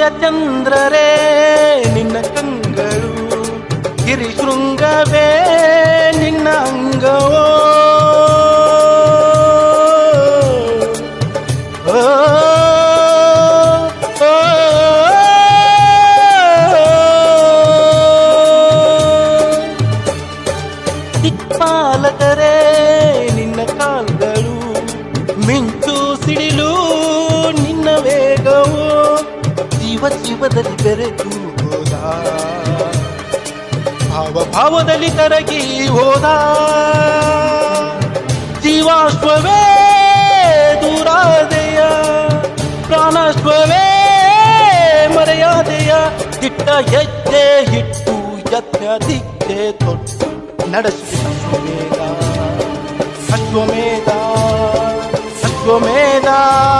ಸೂರ್ಯಚಂದ್ರರೇ ನಿನ್ನ ಕಂಗಳು, ಗಿರಿಶೃಂಗವೇ ನಿನ್ನ ಅಂಗವೋ. ದಿಕ್ಪಾಲಕರೇ ನಿನ್ನ ಕಾಲ್ಗಳು, ಮಿಂಚು ಸಿಡಿಲು ನಿನ್ನ ವೇಗವು, ಜೀವ ಜೀವದಲ್ಲಿ ಬೆರೆತು ಹೋದ, ಭಾವ ಭಾವದಲ್ಲಿ ಕರಗಿ ಹೋದ. ಜೀವಾಶ್ವವೇ ದೂರಾದೆಯ, ಪ್ರಾಣಾಶ್ವವೇ ಮರೆಯಾದೆಯ. ದಿಟ್ಟ ಹೆಜ್ಜೆ ಹಿಟ್ಟು ಯತ್ನ ದಿಕ್ಕೆ ತೊಟ್ಟು ನಡೆಸಿದ ಅಶ್ವಮೇಧ ಅಶ್ವಮೇಧ ಅಶ್ವಮೇಧ.